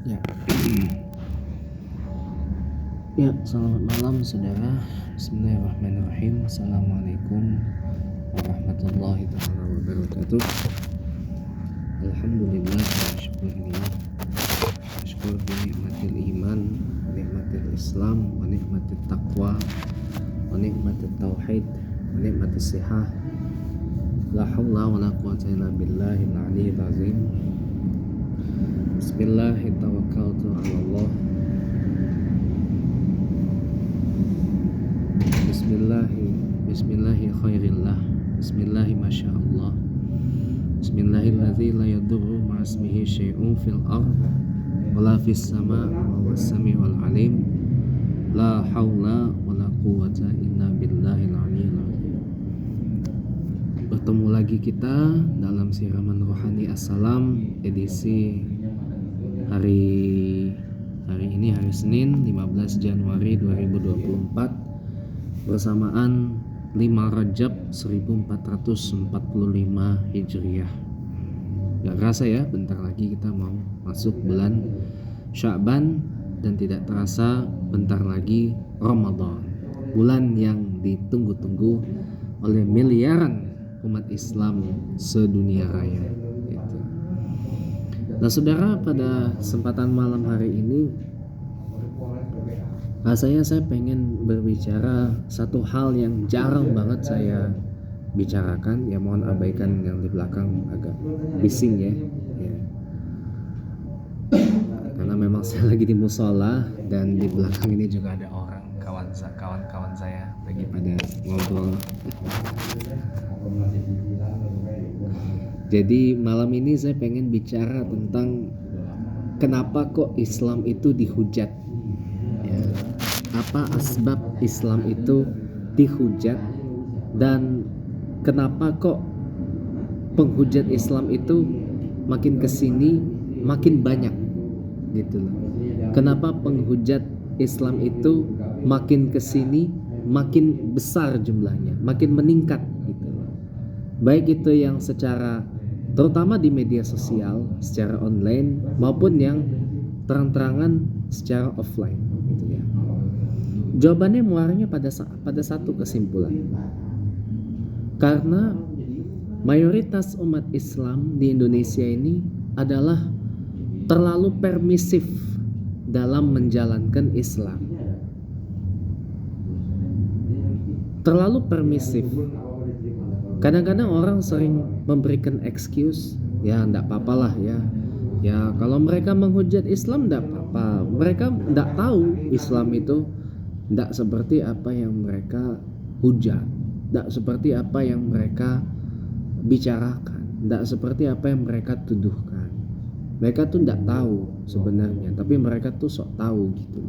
Ya, ya, selamat malam saudara. Bismillahirrahmanirrahim. Assalamualaikum warahmatullahi wabarakatuh. Alhamdulillah wa syukurillah. Syukur bi nikmatil iman, nikmatil Islam, wa nikmatit taqwa, wa nikmatit tauhid, wa nikmatis sihah. La haula wa la quwwata illa billahil aliyyil azim. Bismillahirrahmanirrahim. Tawakkaltu 'ala Allah. Bismillahi khairillah. Bismillahi masyaallah. Bismillahilladzi la yadurru ma'asmihi syai'un fil ard wala fis sama' wa huwas samiul alim. La haula wala quwwata illa billahil aliyil azim. Bertemu lagi kita dalam siraman rohani Assalam edisi hari ini hari Senin 15 Januari 2024 bersamaan 5 Rajab 1445 Hijriah. Gak kerasa ya, bentar lagi kita mau masuk bulan Sya'ban dan tidak terasa bentar lagi Ramadan, bulan yang ditunggu-tunggu oleh miliaran umat Islam sedunia raya gitu. Nah saudara, pada kesempatan malam hari ini rasanya saya pengen berbicara satu hal yang jarang banget saya bicarakan. Ya mohon abaikan yang di belakang agak bising ya. Karena memang saya lagi di musola dan di belakang ini juga ada orang kawan-kawan saya lagi pada ngobrol. Jadi malam ini saya pengen bicara tentang kenapa kok Islam itu dihujat. Ya, apa asbab Islam itu dihujat dan kenapa kok penghujat Islam itu makin kesini makin banyak gitu loh. Kenapa penghujat Islam itu makin kesini makin besar jumlahnya, makin meningkat gitu loh. Baik itu yang secara terutama di media sosial secara online maupun yang terang-terangan secara offline gitu ya. Jawabannya muaranya pada satu kesimpulan. Karena mayoritas umat Islam di Indonesia ini adalah terlalu permisif dalam menjalankan Islam. Terlalu permisif. Kadang-kadang orang sering memberikan excuse, ya enggak apalah ya. Ya kalau mereka menghujat Islam enggak apa-apa. Mereka enggak tahu Islam itu enggak seperti apa yang mereka hujat, enggak seperti apa yang mereka bicarakan, enggak seperti apa yang mereka tuduhkan. Mereka tuh enggak tahu sebenarnya, tapi mereka tuh sok tahu gitu.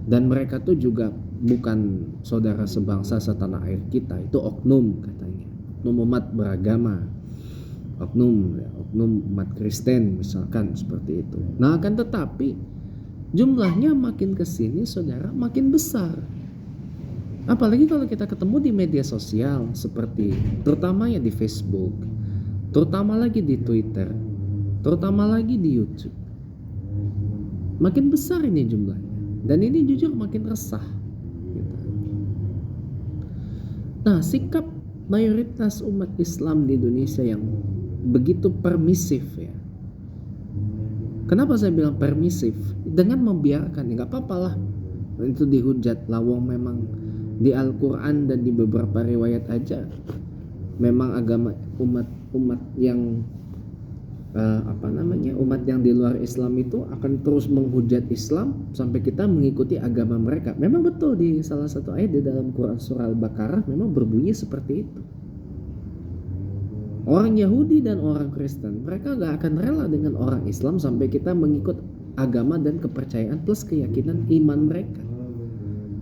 Dan mereka tuh juga bukan saudara sebangsa setanah air kita, itu oknum katanya. Oknum umat beragama. Oknum umat Kristen misalkan seperti itu. Nah akan tetapi jumlahnya makin kesini saudara makin besar. Apalagi kalau kita ketemu di media sosial seperti terutama ya di Facebook, terutama lagi di Twitter, terutama lagi di YouTube. Makin besar ini jumlahnya. Dan ini jujur makin resah gitu. Nah sikap mayoritas umat Islam di Indonesia yang begitu permisif ya. Kenapa saya bilang permisif? Dengan membiarkan, ya gak apa-apalah itu dihujat. Lawang memang di Al-Quran dan di beberapa riwayat aja memang agama umat yang umat yang di luar Islam itu akan terus menghujat Islam sampai kita mengikuti agama mereka. Memang betul di salah satu ayat di dalam Quran surah Al-Baqarah memang berbunyi seperti itu. Orang Yahudi dan orang Kristen mereka gak akan rela dengan orang Islam sampai kita mengikut agama dan kepercayaan plus keyakinan iman mereka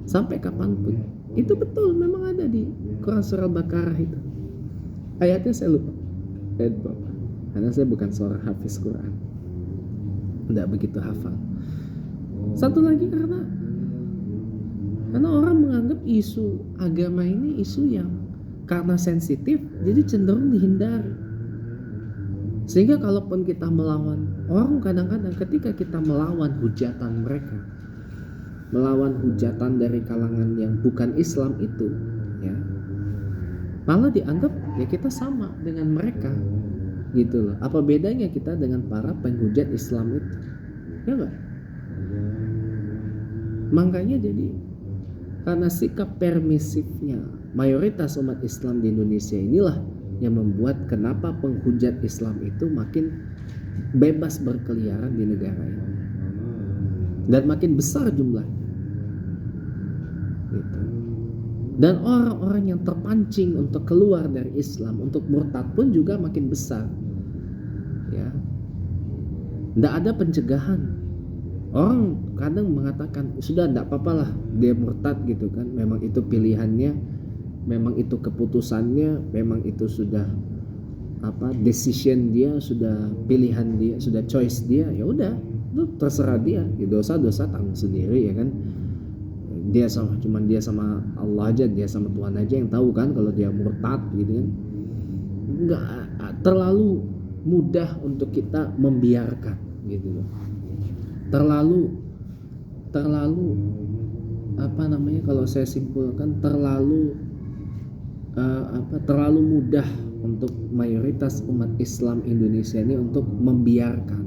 sampai kapanpun. Itu betul memang ada di Quran surah Al-Baqarah itu. Ayatnya saya lupa ayat berapa, karena saya bukan seorang hafiz Quran, tidak begitu hafal. Satu lagi karena orang menganggap isu agama ini isu yang karena sensitif jadi cenderung dihindari. Sehingga kalaupun kita melawan orang, kadang-kadang ketika kita melawan hujatan mereka, melawan hujatan dari kalangan yang bukan Islam itu, ya, malah dianggap ya kita sama dengan mereka, gitu loh. Apa bedanya kita dengan para penghujat Islam itu? Ya enggak? Makanya jadi karena sikap permisifnya mayoritas umat Islam di Indonesia inilah yang membuat kenapa penghujat Islam itu makin bebas berkeliaran di negara ini dan makin besar jumlahnya, gitu. Dan orang-orang yang terpancing untuk keluar dari Islam, untuk murtad pun juga makin besar, ya. Tidak ada pencegahan. Orang kadang mengatakan sudah tidak apa-apalah dia murtad gitu kan, memang itu pilihannya, memang itu keputusannya, memang itu sudah decision dia, sudah pilihan dia, sudah choice dia, ya udah itu terserah dia, ya dosa tanggung sendiri, ya kan. Dia sama Allah aja, dia sama Tuhan aja yang tahu kan kalau dia murtad gitu kan. Nggak terlalu mudah untuk kita membiarkan gitu loh. Terlalu kalau saya simpulkan terlalu mudah untuk mayoritas umat Islam Indonesia ini untuk membiarkan.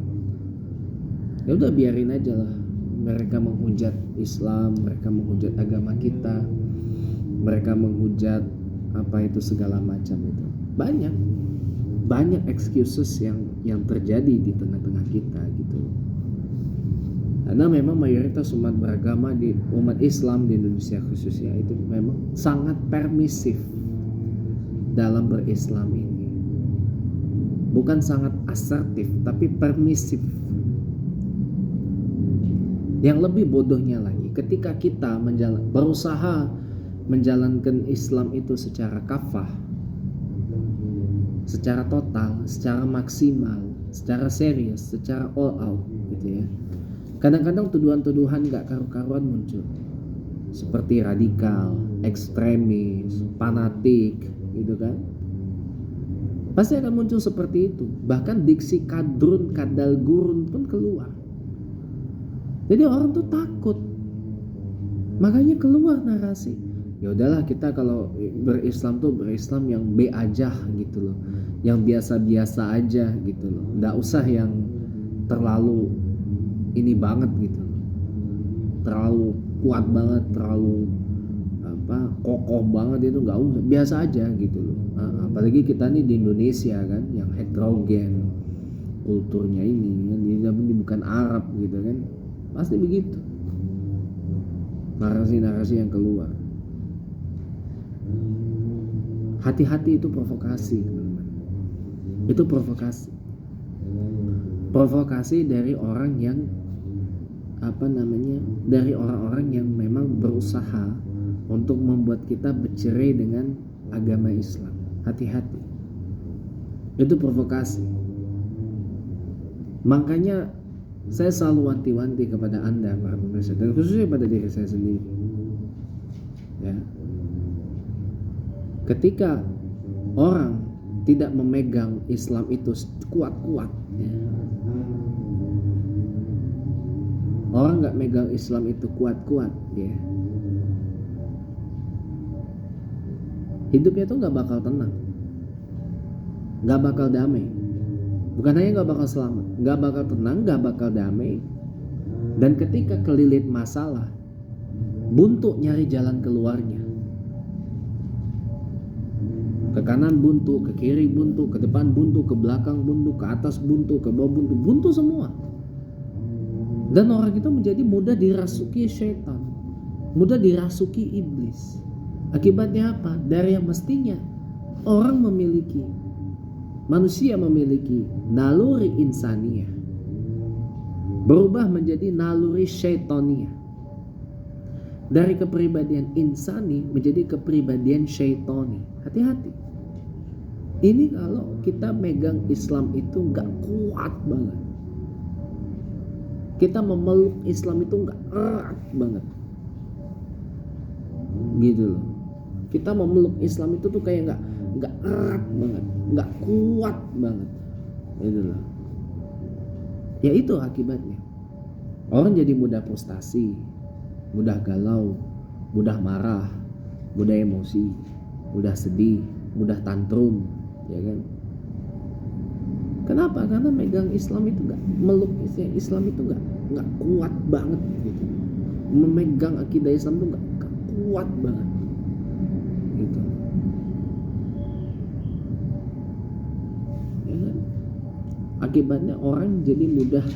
Ya udah biarin aja lah mereka menghujat Islam, mereka menghujat agama kita, mereka menghujat segala macam itu. Banyak excuses yang terjadi di tengah-tengah kita gitu. Karena memang mayoritas umat beragama di umat Islam di Indonesia khususnya itu memang sangat permisif dalam berislam ini. Bukan sangat asertif, tapi permisif. Yang lebih bodohnya lagi, ketika kita berusaha menjalankan Islam itu secara kafah, secara total, secara maksimal, secara serius, secara all out gitu ya. Kadang-kadang tuduhan-tuduhan gak karu-karuan muncul, seperti radikal, ekstremis, fanatik gitu kan. Pasti akan muncul seperti itu. Bahkan diksi kadrun, kadal gurun pun keluar. Jadi orang tuh takut. Makanya keluar narasi. Ya udahlah, kita kalau berislam tuh berislam yang B aja gitu loh. Yang biasa-biasa aja gitu loh. Nggak usah yang terlalu ini banget gitu loh. Terlalu kuat banget, terlalu kokoh banget, itu nggak usah, biasa aja gitu loh. Apalagi kita nih di Indonesia kan, yang heterogen kulturnya ini kan, ini bukan Arab gitu kan, pasti begitu narasi-narasi yang keluar. Hati-hati, itu provokasi teman-teman. Itu provokasi dari orang yang dari orang-orang yang memang berusaha untuk membuat kita bercerai dengan agama Islam. Hati-hati, itu provokasi. Makanya saya selalu wanti-wanti kepada Anda para pemirsa, dan khususnya pada diri saya sendiri, ya. Ketika orang tidak memegang Islam itu kuat-kuat, ya. Orang nggak megang Islam itu kuat-kuat, ya. Hidupnya tuh nggak bakal tenang, nggak bakal damai. Bukan hanya nggak bakal selamat, nggak bakal tenang, nggak bakal damai. Dan ketika kelilit masalah, buntu nyari jalan keluarnya. Ke kanan buntu, ke kiri buntu, ke depan buntu, ke belakang buntu, ke atas buntu, ke bawah buntu, buntu semua. Dan orang itu menjadi mudah dirasuki syaitan, mudah dirasuki iblis. Akibatnya apa? Dari yang mestinya manusia memiliki naluri insaniyah, berubah menjadi naluri syaitaniah. Dari kepribadian insani menjadi kepribadian syaitani. Hati-hati. Ini kalau kita megang Islam itu gak kuat banget. Kita memeluk Islam itu gak erat banget, gitu loh. Kita memeluk Islam itu tuh kayak gak erat banget, gak kuat banget. Itulah. Ya itu akibatnya. Orang jadi mudah frustasi, mudah galau, mudah marah, mudah emosi, mudah sedih, mudah tantrum, ya kan? Kenapa? Karena megang Islam itu meluk Islam itu nggak kuat banget gitu. Memegang akidah Islam itu nggak kuat banget gitu. Ya kan? Akibatnya orang jadi mudah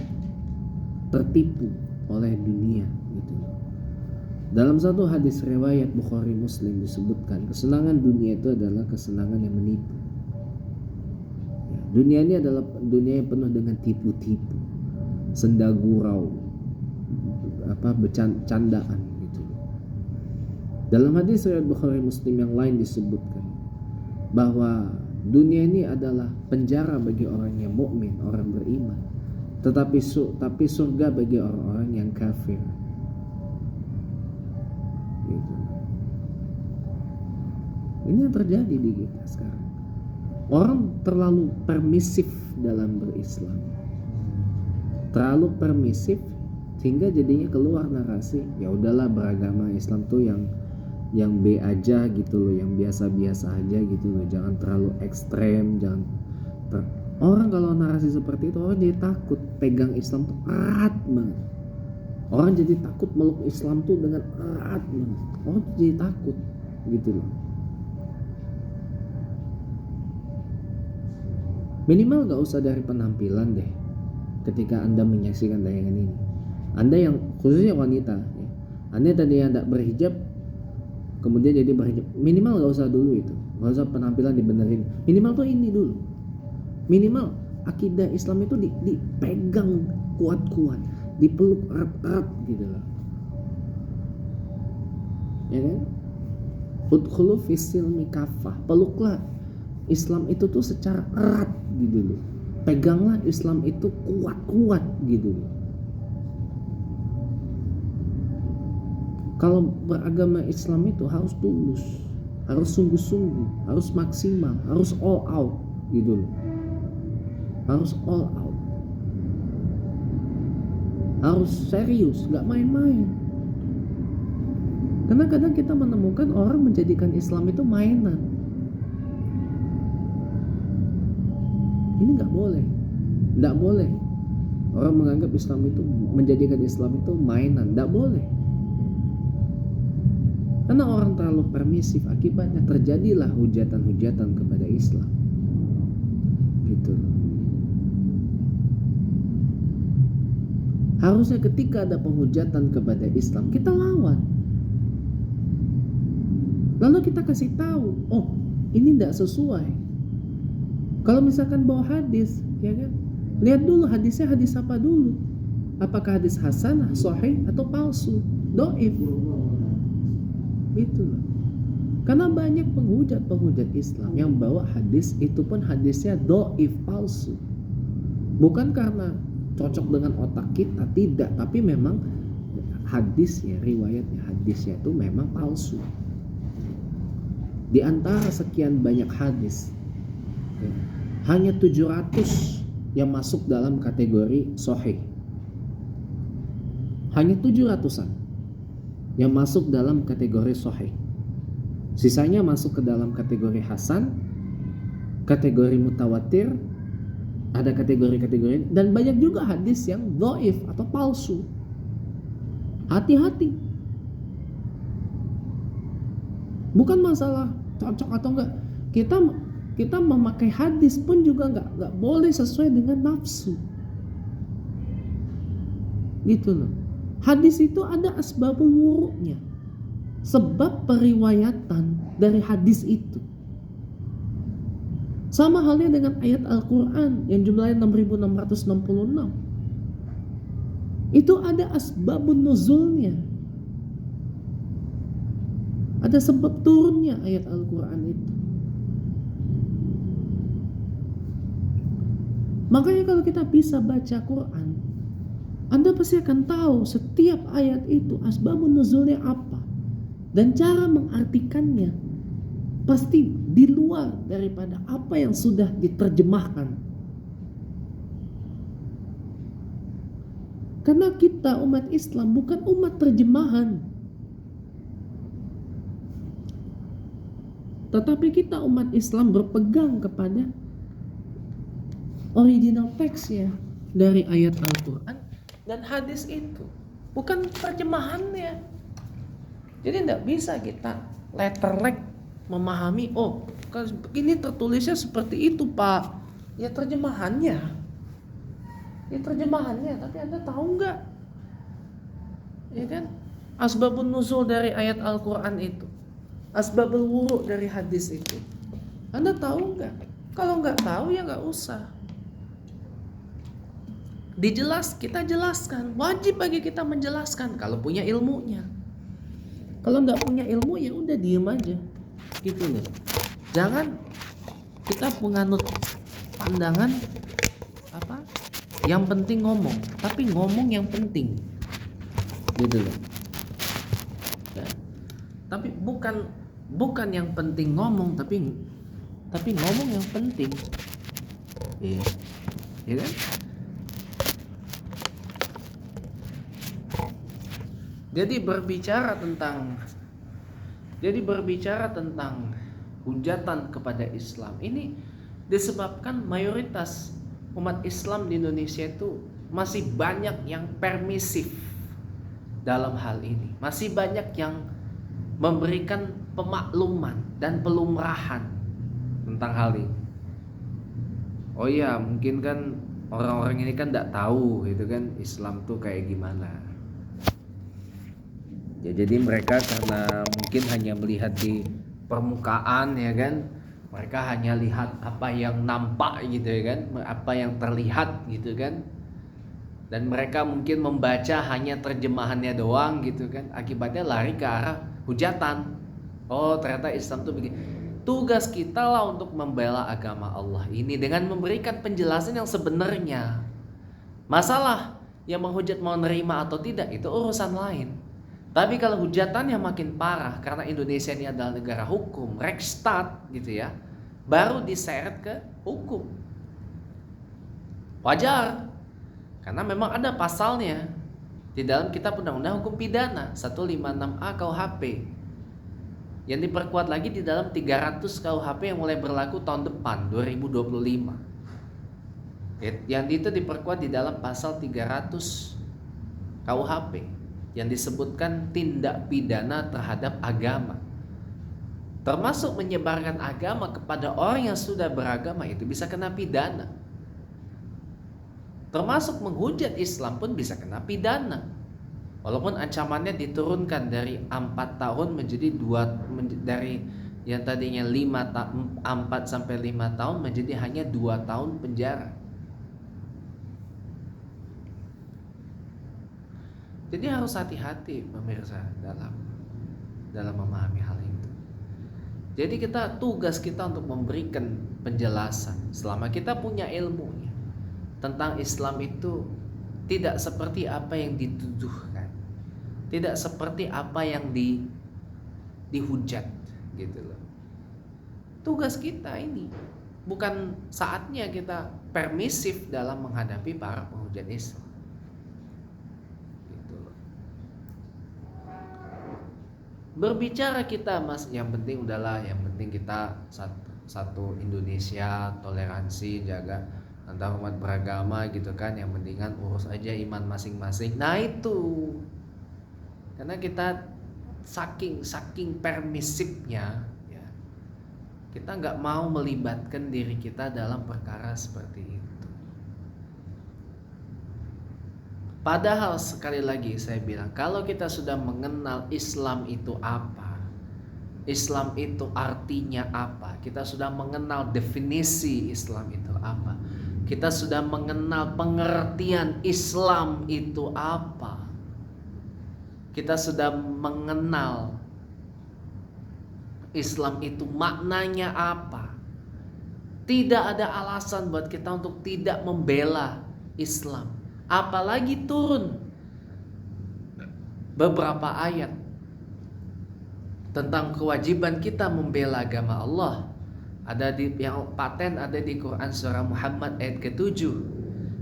tertipu oleh dunia gitu. Dalam satu hadis riwayat Bukhari Muslim disebutkan kesenangan dunia itu adalah kesenangan yang menipu. Ya, dunia ini adalah dunia yang penuh dengan tipu-tipu, senda gurau, bercandaan gitu. Dalam hadis riwayat Bukhari Muslim yang lain disebutkan bahwa dunia ini adalah penjara bagi orang yang mukmin, orang beriman, tapi surga bagi orang-orang yang kafir. Gitu. Ini yang terjadi di kita sekarang. Orang terlalu permisif dalam berislam, terlalu permisif sehingga jadinya keluar narasi ya udahlah beragama Islam tuh yang B aja gitu loh, yang biasa-biasa aja gitu loh, jangan terlalu ekstrem, orang kalau narasi seperti itu orang jadi takut pegang Islam tuh erat banget. Orang jadi takut meluk Islam tuh dengan erat banget. Orang jadi takut gitu loh. Minimal gak usah dari penampilan deh ketika Anda menyaksikan tayangan ini. Anda yang khususnya wanita ya, Anda tadi yang tidak berhijab kemudian jadi berhijab, minimal gak usah dulu itu, gak usah penampilan dibenerin, minimal tuh ini dulu, minimal akidah Islam itu dipegang kuat-kuat, dipeluk erat-erat gitu loh, ya kan? Udkhulu fis-silmi kafah, peluklah Islam itu tuh secara erat gitu loh, peganglah Islam itu kuat-kuat gitu loh. Kalau beragama Islam itu harus tulus, harus sungguh-sungguh, harus maksimal, harus all out gitu loh. Harus all out. Harus serius, gak main-main. Karena kadang kita menemukan orang menjadikan Islam itu mainan. Ini gak boleh. Gak boleh. Orang menganggap Islam itu, menjadikan Islam itu mainan. Gak boleh. Karena orang terlalu permisif, akibatnya terjadilah hujatan-hujatan kepada Islam. Gitu. Harusnya ketika ada penghujatan kepada Islam, kita lawan. Lalu kita kasih tahu, oh ini tidak sesuai. Kalau misalkan bawa hadis, ya kan? Lihat dulu hadisnya hadis apa dulu. Apakah hadis hasanah, sahih atau palsu, dhaif. Itu. Karena banyak penghujat Islam yang bawa hadis itu pun hadisnya dhaif, palsu. Bukan karena cocok dengan otak kita, tidak, tapi memang hadisnya, riwayatnya hadisnya itu memang palsu. Di antara sekian banyak hadis, ya, hanya 700 yang masuk dalam kategori sahih. Hanya 700-an yang masuk dalam kategori sahih. Sisanya masuk ke dalam kategori hasan, kategori mutawatir, ada kategori-kategori, dan banyak juga hadis yang dhaif atau palsu. Hati-hati. Bukan masalah cocok atau enggak. Kita memakai hadis pun juga enggak boleh sesuai dengan nafsu. Gitu loh. Hadis itu ada asbabul wuruknya, sebab periwayatan dari hadis itu. Sama halnya dengan ayat Al-Quran yang jumlahnya 6666. Itu ada asbabun nuzulnya, ada sebab turunnya ayat Al-Quran itu. Makanya kalau kita bisa baca Quran, Anda pasti akan tahu setiap ayat itu asbabun nuzulnya apa, dan cara mengartikannya pasti di luar daripada apa yang sudah diterjemahkan Karena kita umat Islam bukan umat terjemahan, tetapi kita umat Islam berpegang kepada original teksnya dari ayat Al-Quran dan hadis itu, bukan terjemahannya. Jadi tidak bisa kita letterlek memahami, oh ini tertulisnya seperti itu Pak, ya terjemahannya. Tapi Anda tahu nggak? Ya kan? Asbabun nuzul dari ayat Al-Quran itu, asbabul wuru dari hadis itu, Anda tahu nggak? Kalau nggak tahu ya nggak usah. Kita jelaskan. Wajib bagi kita menjelaskan kalau punya ilmunya. Kalau nggak punya ilmu ya udah diem aja, gitu loh. Jangan kita menganut pandangan apa? Yang penting ngomong, tapi ngomong yang penting, gitu loh. Ya. Tapi bukan yang penting ngomong, tapi ngomong yang penting. Iya, ya kan? Jadi berbicara tentang hujatan kepada Islam ini disebabkan mayoritas umat Islam di Indonesia itu masih banyak yang permisif dalam hal ini. Masih banyak yang memberikan pemakluman dan pelumrahan tentang hal ini. Oh iya, mungkin kan orang-orang ini kan tidak tahu gitu kan Islam tuh kayak gimana. Ya, jadi mereka karena mungkin hanya melihat di permukaan ya kan, mereka hanya lihat apa yang nampak gitu ya kan, apa yang terlihat gitu kan, dan mereka mungkin membaca hanya terjemahannya doang gitu kan, akibatnya lari ke arah hujatan. Oh ternyata Islam tuh begini. Tugas kita lah untuk membela agama Allah ini dengan memberikan penjelasan yang sebenarnya. Masalah yang menghujat mau nerima atau tidak itu urusan lain. Tapi kalau hujatannya makin parah karena Indonesia ini adalah negara hukum, Rechtsstaat gitu ya, baru diseret ke hukum. Wajar, karena memang ada pasalnya di dalam Kitab Undang-Undang Hukum Pidana 156A KUHP, yang diperkuat lagi di dalam 300 KUHP yang mulai berlaku tahun depan 2025. Yang itu diperkuat di dalam pasal 300 KUHP yang disebutkan tindak pidana terhadap agama, termasuk menyebarkan agama kepada orang yang sudah beragama itu bisa kena pidana. Termasuk menghujat Islam pun bisa kena pidana. Walaupun ancamannya diturunkan dari 4 tahun menjadi 2, dari yang tadinya 4 sampai 5 tahun menjadi hanya 2 tahun penjara. Jadi harus hati-hati pemirsa dalam memahami hal itu. Jadi tugas kita untuk memberikan penjelasan selama kita punya ilmunya tentang Islam itu tidak seperti apa yang dituduhkan, tidak seperti apa yang dihujat gitu loh. Tugas kita ini bukan saatnya kita permisif dalam menghadapi para penghujat Islam. Berbicara kita mas, yang penting kita satu Indonesia, toleransi, jaga antar umat beragama gitu kan, yang penting kan urus aja iman masing-masing. Nah itu karena kita saking permisifnya ya, kita nggak mau melibatkan diri kita dalam perkara seperti itu. Padahal sekali lagi saya bilang, kalau kita sudah mengenal Islam itu apa, Islam itu artinya apa, kita sudah mengenal definisi Islam itu apa, kita sudah mengenal pengertian Islam itu apa, kita sudah mengenal Islam itu maknanya apa, tidak ada alasan buat kita untuk tidak membela Islam. Apalagi turun beberapa ayat tentang kewajiban kita membela agama Allah. Ada yang paten ada di Quran surah Muhammad ayat ke-7.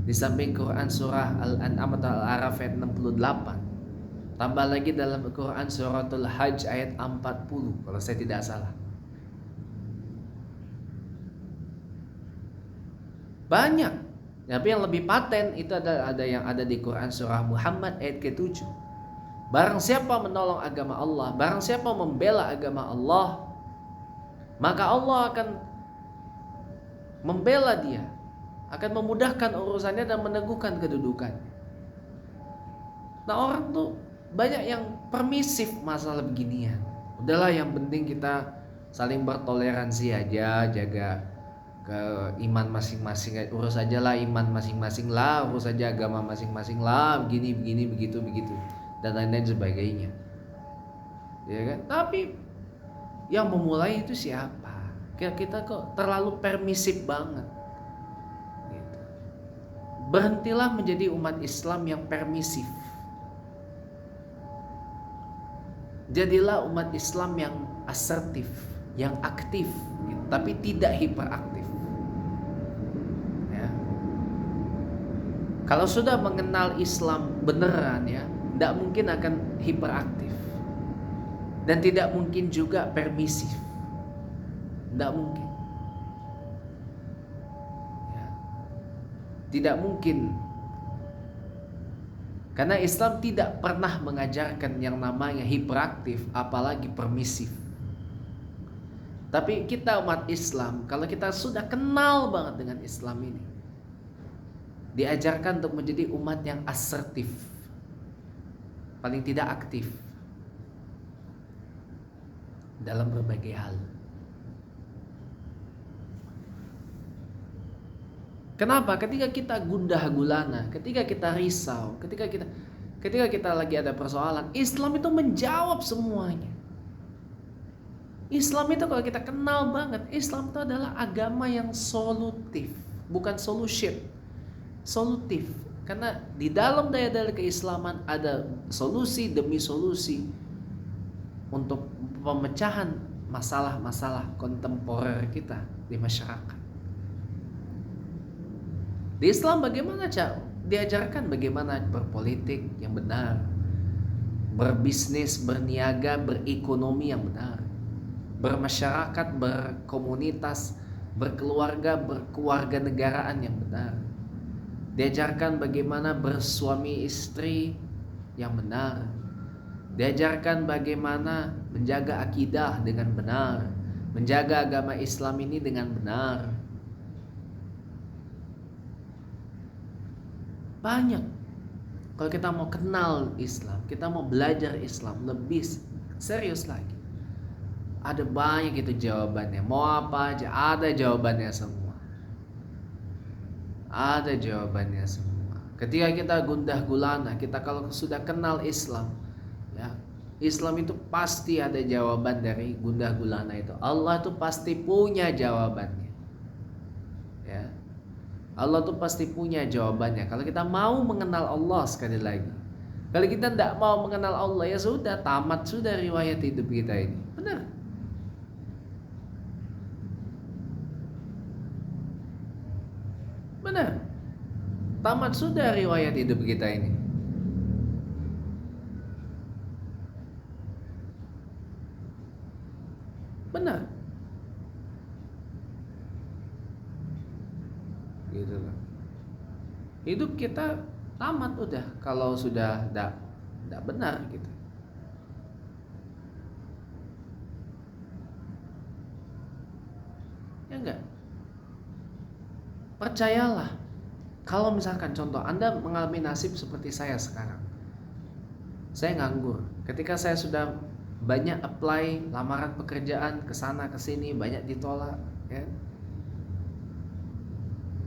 Di samping Quran surah Al-An'am atau Al-A'raf ayat 68, tambah lagi dalam Quran suratul Hajj ayat 40 kalau saya tidak salah. Banyak. Tapi yang lebih paten itu ada yang ada di Quran surah Muhammad ayat ke-7. Barang siapa menolong agama Allah, barang siapa membela agama Allah, maka Allah akan membela dia, akan memudahkan urusannya dan meneguhkan kedudukannya. Nah, orang tuh banyak yang permisif masalah beginian. Udahlah, yang penting kita saling bertoleransi aja, jaga ke iman masing-masing, urus aja lah iman masing-masing lah, urus aja agama masing-masing lah, begini begitu dan lain-lain sebagainya, ya kan? Tapi yang memulai itu siapa? Kita kok terlalu permisif banget gitu. Berhentilah menjadi umat Islam yang permisif, jadilah umat Islam yang asertif, yang aktif gitu, tapi tidak hiperaktif. Kalau sudah mengenal Islam beneran ya, tidak mungkin akan hiperaktif dan tidak mungkin juga permisif, tidak mungkin, ya. Tidak mungkin, karena Islam tidak pernah mengajarkan yang namanya hiperaktif, apalagi permisif. Tapi kita umat Islam, kalau kita sudah kenal banget dengan Islam ini, diajarkan untuk menjadi umat yang asertif, paling tidak aktif dalam berbagai hal. Kenapa? Ketika kita gundah gulana, ketika kita risau, ketika kita lagi ada persoalan, Islam itu menjawab semuanya. Islam itu kalau kita kenal banget, Islam itu adalah agama yang solutif, bukan solution. Solutif, karena di dalam daya-daya keislaman ada solusi demi solusi untuk pemecahan masalah-masalah kontemporer kita di masyarakat. Di Islam bagaimana diajarkan bagaimana berpolitik yang benar, berbisnis, berniaga, berekonomi yang benar, bermasyarakat, berkomunitas, berkeluarga, berkewarganegaraan yang benar. Diajarkan bagaimana bersuami istri yang benar. Diajarkan bagaimana menjaga akidah dengan benar, menjaga agama Islam ini dengan benar. Banyak. Kalau kita mau kenal Islam, kita mau belajar Islam lebih serius lagi, ada banyak itu jawabannya. Mau apa aja ada jawabannya semua. Ada jawabannya semua. Ketika kita gundah gulana, kita kalau sudah kenal Islam, ya, Islam itu pasti ada jawaban dari gundah gulana itu. Allah itu pasti punya jawabannya. Ya. Allah itu pasti punya jawabannya. Kalau kita mau mengenal Allah, sekali lagi, kalau kita tidak mau mengenal Allah, ya sudah, tamat sudah riwayat hidup kita ini. Benar. Benar, tamat sudah riwayat hidup kita ini. Benar, gitu loh. Hidup kita tamat udah kalau sudah tidak benar gitu. Ya enggak? Percayalah, kalau misalkan contoh Anda mengalami nasib seperti saya sekarang. Saya nganggur. Ketika saya sudah banyak apply lamaran pekerjaan ke sana ke sini, banyak ditolak, ya.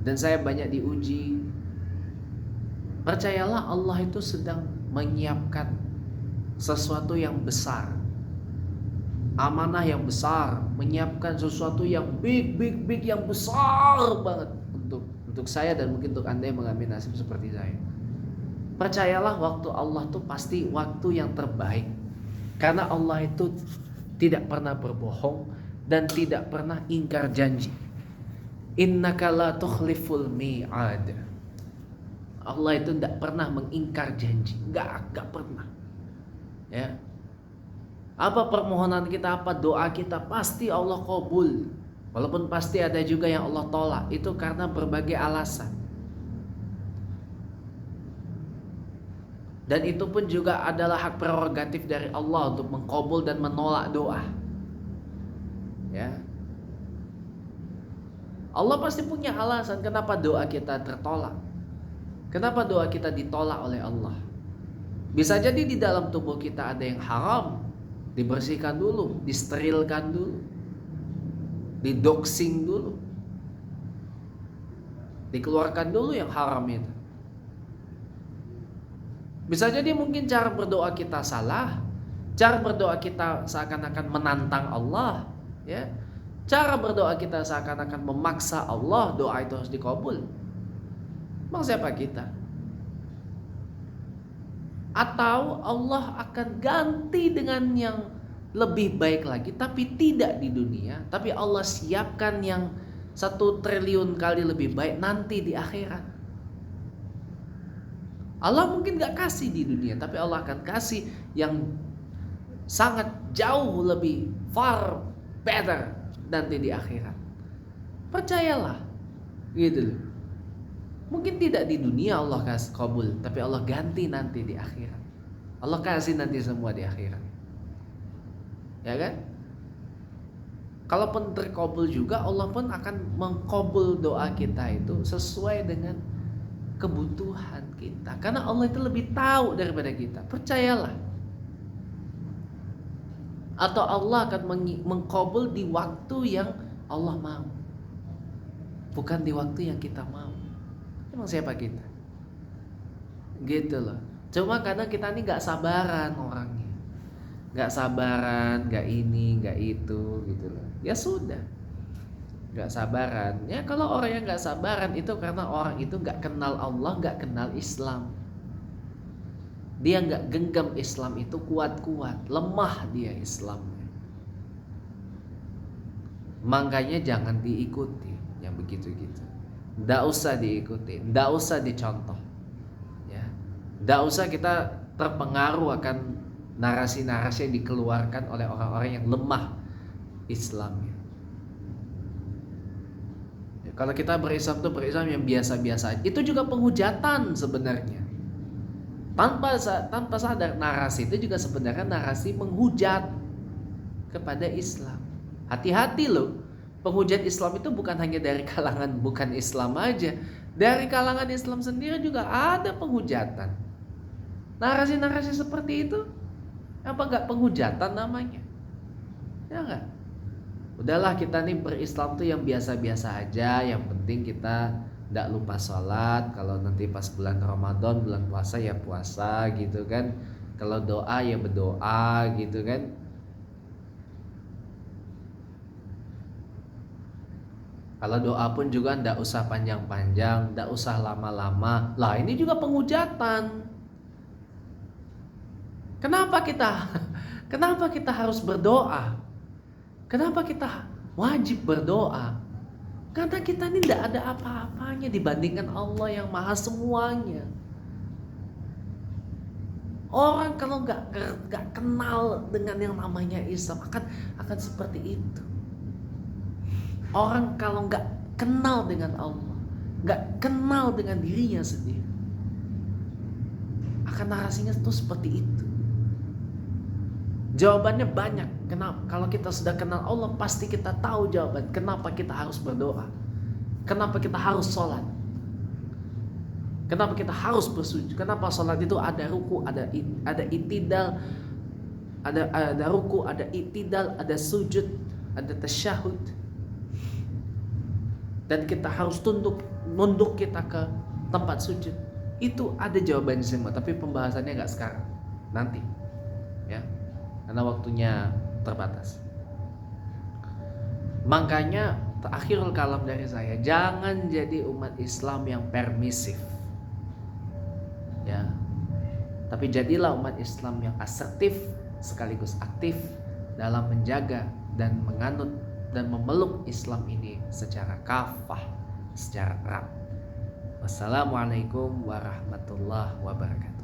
Dan saya banyak diuji. Percayalah, Allah itu sedang menyiapkan sesuatu yang besar. Amanah yang besar, menyiapkan sesuatu yang big yang besar banget untuk saya dan mungkin untuk Anda yang mengalami nasib seperti saya. Percayalah, waktu Allah tuh pasti waktu yang terbaik. Karena Allah itu tidak pernah berbohong dan tidak pernah ingkar janji. Innaka la tukhliful mi'ad. Allah itu tidak pernah mengingkar janji, nggak pernah. Ya, apa permohonan kita, apa doa kita, pasti Allah kabul. Walaupun pasti ada juga yang Allah tolak, itu karena berbagai alasan. Dan itu pun juga adalah hak prerogatif dari Allah untuk mengkabul dan menolak doa. Ya, Allah pasti punya alasan kenapa doa kita tertolak, kenapa doa kita ditolak oleh Allah. Bisa jadi di dalam tubuh kita ada yang haram, dibersihkan dulu, disterilkan dulu, didoxing dulu, dikeluarkan dulu yang haram itu. Bisa jadi mungkin cara berdoa kita salah, cara berdoa kita seakan-akan menantang Allah, ya. Cara berdoa kita seakan-akan memaksa Allah, doa itu harus dikabul. Emang siapa kita? Atau Allah akan ganti dengan yang lebih baik lagi, tapi tidak di dunia, tapi Allah siapkan yang 1 triliun kali lebih baik nanti di akhirat. Allah mungkin gak kasih di dunia, tapi Allah akan kasih yang sangat jauh lebih far better nanti di akhirat. Percayalah, gitu loh. Mungkin tidak di dunia Allah kasih kabul, tapi Allah ganti nanti di akhirat. Allah kasih nanti semua di akhirat. Ya kan? Kalaupun terkabul juga, Allah pun akan mengkabul doa kita itu sesuai dengan kebutuhan kita, karena Allah itu lebih tahu daripada kita. Percayalah. Atau Allah akan mengkabul di waktu yang Allah mau, bukan di waktu yang kita mau. Emang siapa kita? Gitu loh. Cuma karena kita ini gak sabaran orangnya, gak sabaran, gak ini, gak itu, gitu loh. Ya sudah, gak sabaran. Ya kalau orang yang gak sabaran itu karena orang itu gak kenal Allah, gak kenal Islam. Dia gak genggam Islam itu kuat-kuat, lemah dia Islamnya. Makanya jangan diikuti yang begitu-gitu. Gak usah diikuti, gak usah dicontoh, ya. Gak usah kita terpengaruh akan narasi-narasi yang dikeluarkan oleh orang-orang yang lemah Islamnya. Kalau kita berislam tuh berislam yang biasa-biasa aja. Itu juga penghujatan sebenarnya. Tanpa sadar, narasi itu juga sebenarnya narasi menghujat kepada Islam. Hati-hati loh. Penghujat Islam itu bukan hanya dari kalangan bukan Islam aja. Dari kalangan Islam sendiri juga ada penghujatan. Narasi-narasi seperti itu apa enggak penghujatan namanya? Ya enggak? Udahlah kita nih berislam tuh yang biasa-biasa aja. Yang penting kita tidak lupa sholat. Kalau nanti pas bulan Ramadan, bulan puasa ya puasa gitu kan. Kalau doa ya berdoa gitu kan. Kalau doa pun juga tidak usah panjang-panjang, tidak usah lama-lama. Lah ini juga penghujatan. Kenapa kita harus berdoa? Kenapa kita wajib berdoa? Karena kita ini tidak ada apa-apanya dibandingkan Allah yang maha semuanya. Orang kalau nggak kenal dengan yang namanya Islam akan seperti itu. Orang kalau nggak kenal dengan Allah, nggak kenal dengan dirinya sendiri, akan narasinya tuh seperti itu. Jawabannya banyak. Kenapa? Kalau kita sudah kenal Allah, pasti kita tahu jawaban. Kenapa kita harus berdoa? Kenapa kita harus sholat? Kenapa kita harus bersujud? Kenapa sholat itu ada ruku, ada itidal, ada ruku, ada itidal, ada sujud, ada tasyahud. Dan kita harus nunduk kita ke tempat sujud. Itu ada jawabannya semua, tapi pembahasannya nggak sekarang, nanti, ya, karena waktunya terbatas. Makanya akhirul kalam dari saya, jangan jadi umat Islam yang permisif, ya, tapi jadilah umat Islam yang asertif sekaligus aktif dalam menjaga dan menganut dan memeluk Islam ini secara kafah, secara erat. Wassalamualaikum warahmatullahi wabarakatuh.